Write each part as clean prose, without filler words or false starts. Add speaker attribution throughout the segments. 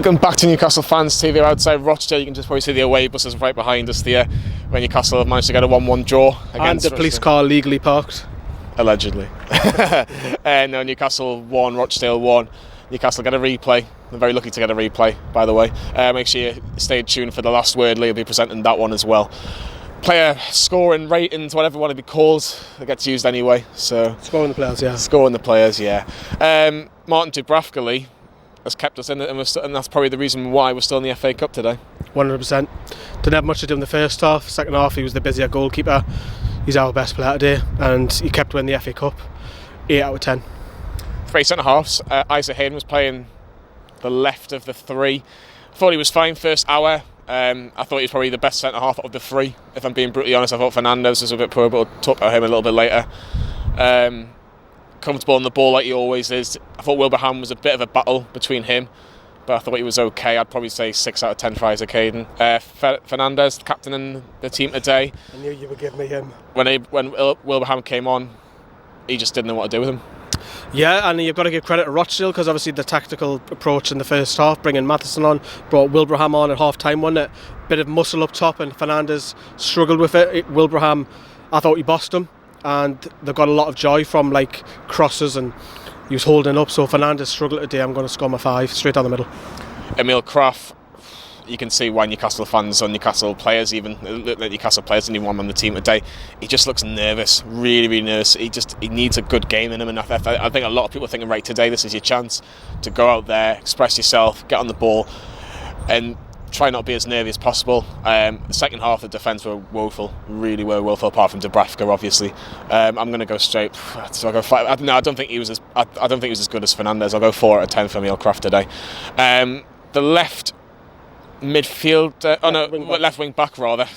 Speaker 1: Welcome back to Newcastle Fans TV. Outside Rochdale, you can just probably see the away buses right behind us there, when Newcastle have managed to get a 1-1 draw against
Speaker 2: and the police car legally parked.
Speaker 1: Allegedly. No, Newcastle won, Rochdale won. Newcastle get a replay. I'm very lucky to get a replay, by the way. Make sure you stay tuned for the last word. Lee will be presenting that one as well. Player scoring ratings, whatever you want to be called, it gets used anyway. So
Speaker 2: Scoring the players, yeah.
Speaker 1: Scoring the players, yeah. Martin Dubravka, Lee, has kept us in it, and that's probably the reason why we're still in the FA Cup today.
Speaker 2: 100%. Didn't have much to do in the first half. Second half, he was the busier goalkeeper. He's our best player today, and he kept winning the FA Cup. 8 out of 10. 3
Speaker 1: centre halves. Isaac Hayden was playing the left of the 3. I thought he was fine first hour. I thought he was probably the best centre half of the 3. If I'm being brutally honest, I thought Fernandes was a bit poor, but we'll talk about him a little bit later. Comfortable on the ball like he always is. I thought Wilbraham was a bit of a battle between him, but I thought he was okay. I'd probably say 6 out of 10 for Isaac Hayden. Fernandes, captain in the team today.
Speaker 2: I knew you would give me him.
Speaker 1: When Wilbraham came on, he just didn't know what to do with him.
Speaker 2: Yeah, and you've got to give credit to Rochdale, because obviously the tactical approach in the first half, bringing Matheson on, brought Wilbraham on at half-time, wasn't it? Bit of muscle up top, and Fernandes struggled with it. Wilbraham, I thought he bossed him, and they got a lot of joy from like crosses, and he was holding up. So Fernandes struggled today. I'm going to score my 5 straight down the middle.
Speaker 1: Emil Kraft, you can see why Newcastle fans or Newcastle players, even Newcastle players, didn't even want him on the team today. He just looks nervous, really, really nervous. He needs a good game in him, and I think a lot of people are thinking, right, today this is your chance to go out there, express yourself, get on the ball, and try not to be as nervy as possible. The second half, the defence were woeful, really were woeful, apart from Dubravka, obviously. I'm going to go straight. So I'll go 5. I don't think he was as good as Fernandes. I'll go 4 out of 10 for Emil Kraft today. The left midfield, left wing back rather.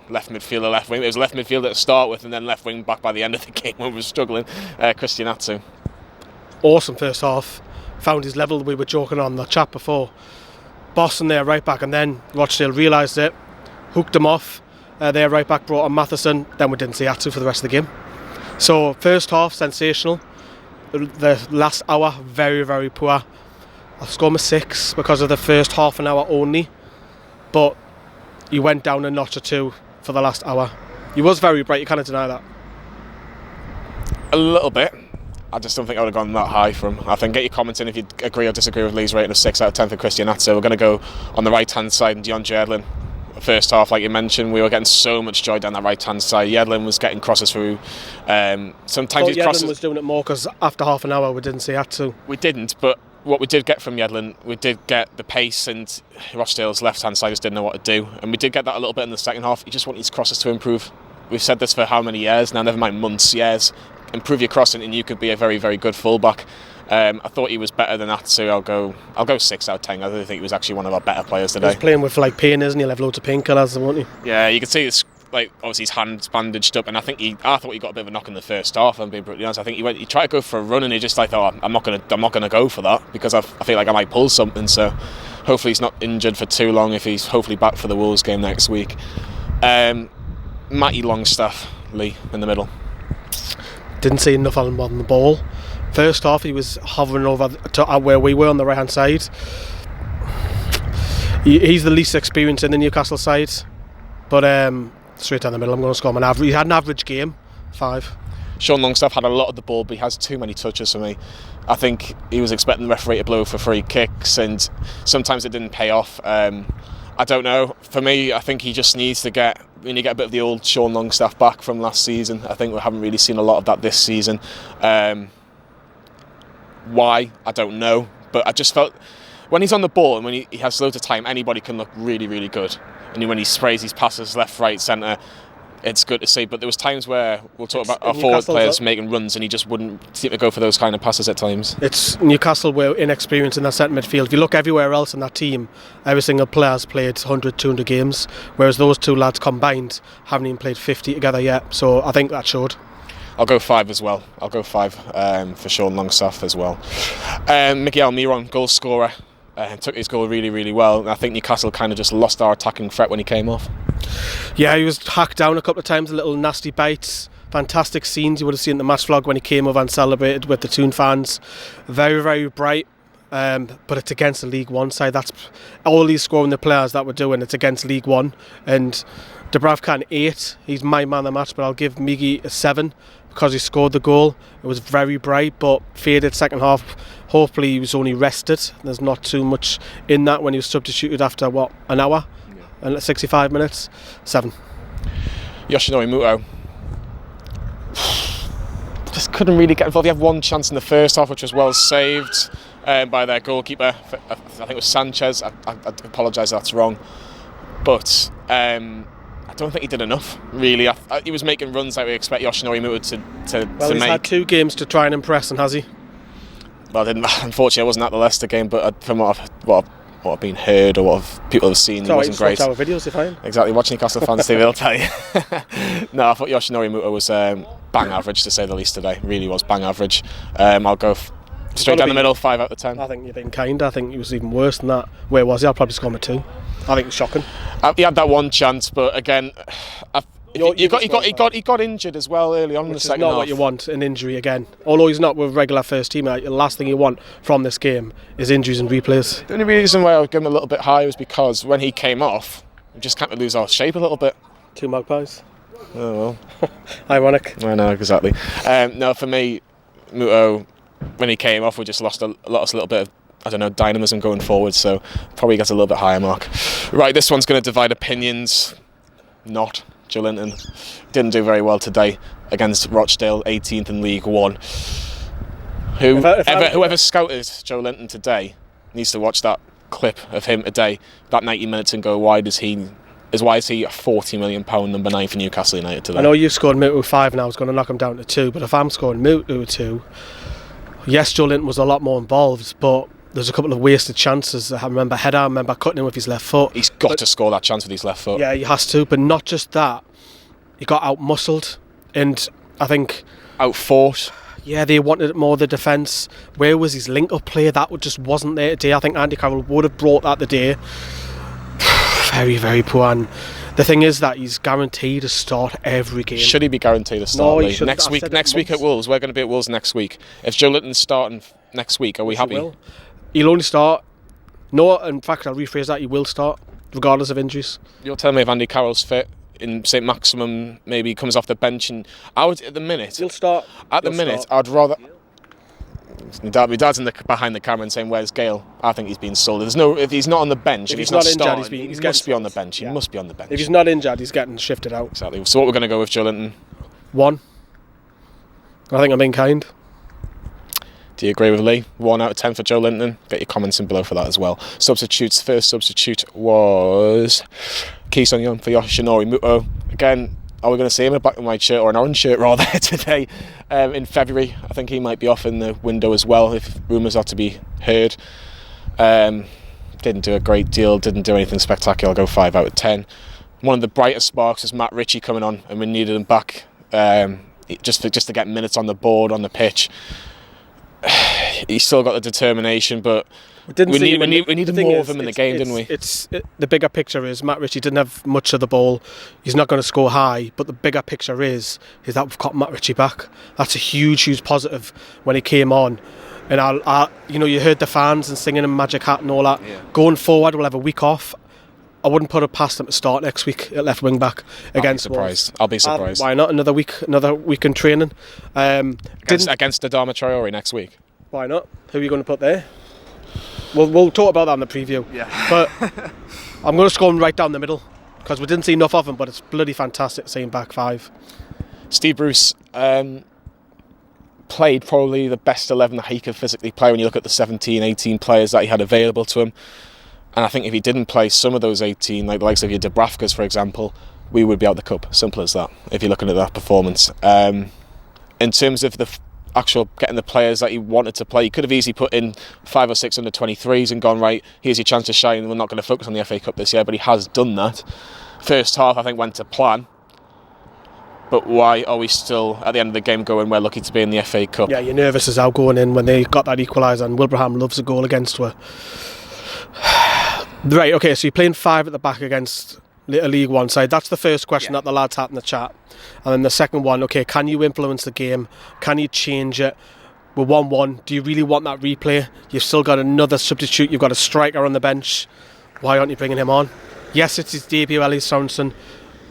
Speaker 1: Left midfielder, left wing. It was left midfielder to start with, and then left wing back by the end of the game when we were struggling. Christian Atsu.
Speaker 2: Awesome first half. Found his level. We were joking on the chat before. Boston there right back, and then Rochdale realised it, hooked him off. Their right back brought on Matheson. Then we didn't see Atsu for the rest of the game. So first half sensational. The last hour very, very poor. I'll score my 6 because of the first half an hour only, but he went down a notch or 2 for the last hour. He was very bright, you can't deny that.
Speaker 1: A little bit. I just don't think I would have gone that high for him. I think get your comments in if you agree or disagree with Lee's rating of 6 out of 10 for Christian Atsu. We're going to go on the right hand side, and Dion Jedlin. First half, like you mentioned, we were getting so much joy down that right hand side. Jedlin was getting crosses through. Sometimes his crosses
Speaker 2: was doing it more, because after half an hour we didn't see Atsu.
Speaker 1: We didn't, but what we did get from Jedlin, we did get the pace, and Rochdale's left-hand side just didn't know what to do. And we did get that a little bit in the second half. He just wanted his crosses to improve. We've said this for how many years now, never mind months, years. Improve your crossing and you could be a very, very good fullback. I thought he was better than Atsu. I'll go 6 out of 10. I don't think he was actually one of our better players today.
Speaker 2: He's playing with like pain, isn't he? He'll have loads of painkillers, won't he?
Speaker 1: Yeah, you can see this. Like obviously his hand's bandaged up, and I thought he got a bit of a knock in the first half. I'm being brutally honest. I think he tried to go for a run, and he just like thought, I'm not gonna go for that, because I feel like I might pull something. So hopefully he's not injured for too long. If he's hopefully back for the Wolves game next week. Matty Longstaff, Lee in the middle.
Speaker 2: Didn't see enough on the ball. First half he was hovering over to where we were on the right hand side. He's the least experienced in the Newcastle side, but straight down the middle. I'm going to score him an average. He had an average game, 5.
Speaker 1: Sean Longstaff had a lot of the ball, but he has too many touches for me. I think he was expecting the referee to blow for free kicks, and sometimes it didn't pay off. I don't know. For me, I think he just needs to get a bit of the old Sean Longstaff back from last season. I think we haven't really seen a lot of that this season. Why? I don't know. But I just felt when he's on the ball and when he has loads of time, anybody can look really, really good. And when he sprays his passes left, right, centre, it's good to see. But there was times where we'll talk about our forward players making runs, and he just wouldn't seem to go for those kind of passes at times.
Speaker 2: It's Newcastle were inexperienced in that centre midfield. If you look everywhere else in that team, every single player's played 100, 200 games, whereas those two lads combined haven't even played 50 together yet. So I think that showed.
Speaker 1: I'll go 5 as well. I'll go 5 for Sean Longstaff as well. Miguel Miron, goal scorer, took his goal really, really well. And I think Newcastle kind of just lost our attacking threat when he came off.
Speaker 2: Yeah, he was hacked down a couple of times, little nasty bites. Fantastic scenes you would have seen in the match vlog when he came over and celebrated with the Toon fans. Very, very bright. but it's against the League One side. That's all these scoring the players that we're doing. It's against League One, and Dubravka an 8. He's my man of the match, but I'll give Miggy a 7 because he scored the goal. It was very bright, but faded second half. Hopefully he was only rested. There's not too much in that when he was substituted after an hour and 65 minutes. 7.
Speaker 1: Yoshinori Muto just couldn't really get involved. He had one chance in the first half, which was well saved by their goalkeeper. I think it was Sanchez. I apologise if that's wrong, but I don't think he did enough, really. He was making runs that we expect Yoshinori Muto to
Speaker 2: Well, he's
Speaker 1: make.
Speaker 2: had 2 games to try and impress, and has he?
Speaker 1: Well, unfortunately, I wasn't at the Leicester game, but from what I've been heard or what people have seen, it wasn't great.
Speaker 2: Our videos, if I
Speaker 1: Exactly, watch Newcastle fans TV, they'll tell you. No, I thought Yoshinori Muto was bang average, to say the least, today. Really was bang average. I'll go straight down the middle, 5 out of 10.
Speaker 2: I think you've been kind. I think he was even worse than that. Where was he? I'll probably score him a 2. I think it was shocking.
Speaker 1: He had that one chance, but again, he got injured as well early on in the second half.
Speaker 2: Which is not what you want, an injury again. Although he's not with regular first team, the last thing you want from this game is injuries and replays.
Speaker 1: The only reason why I would give him a little bit higher was because when he came off, we just kind of lose our shape a little bit.
Speaker 2: 2 Magpies.
Speaker 1: Oh well.
Speaker 2: Ironic.
Speaker 1: I know, exactly. No, for me, Muto, when he came off, we just lost a little bit of, dynamism going forward, so probably gets a little bit higher mark. Right, this one's going to divide opinions. Not. Joelinton didn't do very well today against Rochdale, 18th in League One. Whoever scouted Joelinton today needs to watch that clip of him today, that 90 minutes, and go, why is he a £40 million number 9 for Newcastle United today?
Speaker 2: I know you scored Muto 5 and I was going to knock him down to 2, but if I'm scoring Muto 2, yes, Joelinton was a lot more involved, but there's a couple of wasted chances. I remember cutting him with his left foot.
Speaker 1: He's got to score that chance with his left foot.
Speaker 2: Yeah, he has to, but not just that. He got out-muscled, and I think...
Speaker 1: Out-fought.
Speaker 2: Yeah, they wanted more of the defence. Where was his link-up play? That just wasn't there today. I think Andy Carroll would have brought that today. Very, very poor. And the thing is that he's guaranteed to start every game.
Speaker 1: Should he be guaranteed to start?
Speaker 2: No, he shouldn't.
Speaker 1: Next week at Wolves. We're going to be at Wolves next week. If Joelinton's starting next week, are we happy?
Speaker 2: He'll only start. No, in fact, I'll rephrase that. He will start, regardless of injuries.
Speaker 1: You're telling me if Andy Carroll's fit, in Saint-Maximin, maybe comes off the bench, and I would, at the minute...
Speaker 2: He'll start.
Speaker 1: I'd rather... My dad's behind the camera and saying, "Where's Gale?" I think he's been sold. If he's not on the bench, if he's not injured, he must be on the bench. He must be on the bench.
Speaker 2: If he's not injured, he's getting shifted out.
Speaker 1: Exactly. So what we're going to go with Joelinton?
Speaker 2: 1. I think I'm being kind.
Speaker 1: Do you agree with Lee? 1 out of 10 for Joelinton. Get your comments in below for that as well. Substitutes. First substitute was Sung-Yueng for Yoshinori Muto. Again, are we going to see him in a black and white shirt, or an orange shirt rather, today in February? I think he might be off in the window as well, if rumours are to be heard. Didn't do a great deal, didn't do anything spectacular. I'll go 5 out of 10. One of the brightest sparks is Matt Ritchie coming on, and we needed him back just to get minutes on the board, on the pitch. He's still got the determination, but we needed more of him in the game, didn't we?
Speaker 2: The bigger picture is Matt Ritchie didn't have much of the ball. He's not going to score high, but the bigger picture is that we've got Matt Ritchie back. That's a huge positive when he came on. And you heard the fans and singing him Magic Hat and all that. Yeah. Going forward, we'll have a week off. I wouldn't put it past him to start next week at left wing back against Wolves.
Speaker 1: I'll be surprised.
Speaker 2: Why not? Another week in training.
Speaker 1: Against Adama Traore next week.
Speaker 2: Why not? Who are you going to put there? We'll talk about that in the preview. Yeah. But I'm going to score him right down the middle because we didn't see enough of him, but it's bloody fantastic seeing back 5.
Speaker 1: Steve Bruce played probably the best 11 that he could physically play when you look at the 17, 18 players that he had available to him. And I think if he didn't play some of those 18, like the likes of your Dubravkas, for example, we would be out the cup. Simple as that, if you're looking at that performance. In terms of the actual getting the players that he wanted to play, he could have easily put in 5 or 6 under 23s and gone, right, here's your chance to shine, we're not going to focus on the FA Cup this year, but he has done that. First half, I think, went to plan. But why are we still, at the end of the game, going, we're lucky to be in the FA Cup?
Speaker 2: Yeah, you're nervous as hell going in when they got that equaliser, and Wilbraham loves a goal against her. Right, okay, so you're playing 5 at the back against a League One side. That's the first question that the lads had in the chat. And then the second one, okay, can you influence the game? Can you change it? We're 1-1. Do you really want that replay? You've still got another substitute. You've got a striker on the bench. Why aren't you bringing him on? Yes, it's his debut, Ellis Sorensen,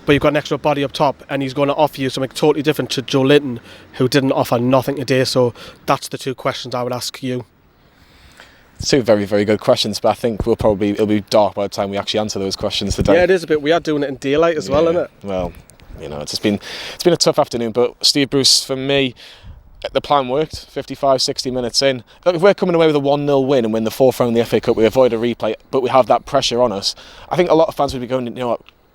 Speaker 2: but you've got an extra body up top, and he's going to offer you something totally different to Joe Linton, who didn't offer nothing today. So that's the two questions I would ask you.
Speaker 1: Two very, very good questions, but I think it'll be dark by the time we actually answer those questions today.
Speaker 2: Yeah, it is a bit. We are doing it in daylight as well, isn't it?
Speaker 1: Well, it's been a tough afternoon, but Steve Bruce, for me, the plan worked. 55, 60 minutes in. Look, if we're coming away with a 1-0 win and win the fourth round of the FA Cup, we avoid a replay, but we have that pressure on us. I think a lot of fans would be going,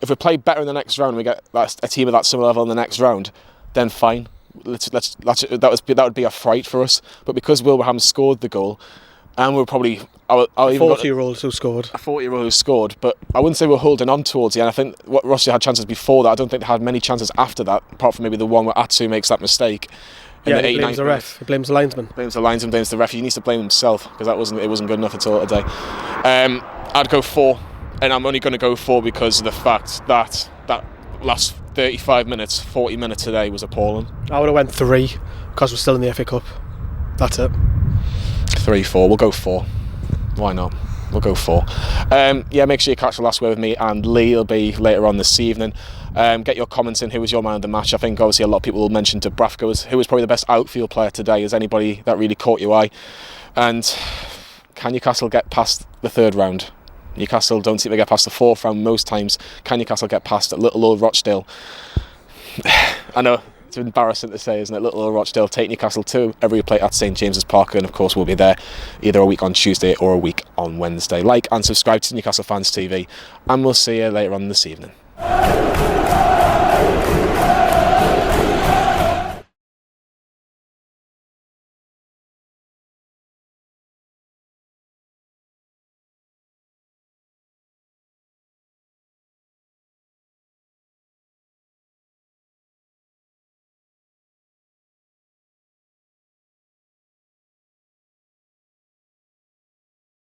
Speaker 1: if we play better in the next round and we get a team of that similar level in the next round, then fine. That would be a fright for us. But because Wilbraham scored the goal, and we're probably... A
Speaker 2: 40-year-old who scored.
Speaker 1: A 40-year-old who scored, but I wouldn't say we're holding on towards the end. I think Rochdale had chances before that. I don't think they had many chances after that, apart from maybe the one where Atsu makes that mistake.
Speaker 2: He blames the ref. He blames the linesman.
Speaker 1: Blames the ref. He needs to blame himself, because it wasn't good enough at all today. I'd go 4, and I'm only going to go 4 because of the fact that last 35 minutes, 40 minutes today was appalling. I
Speaker 2: would have went 3, because we're still in the FA Cup. That's it.
Speaker 1: 3-4. We'll go 4. Why not? We'll go 4. Make sure you catch the last word with me and Lee. Will be later on this evening. Get your comments in. Who was your man of the match? I think obviously a lot of people will mention Dubravka who was probably the best outfield player today. Is anybody that really caught your eye? And can Newcastle get past the third round? Newcastle don't seem to get past the fourth round most times. Can Newcastle get past little old Rochdale? I know. It's embarrassing to say, isn't it? Little old Rochdale take Newcastle to a replay at St James's Park, and of course we'll be there either a week on Tuesday or a week on Wednesday. Like and subscribe to Newcastle Fans TV, and we'll see you later on this evening.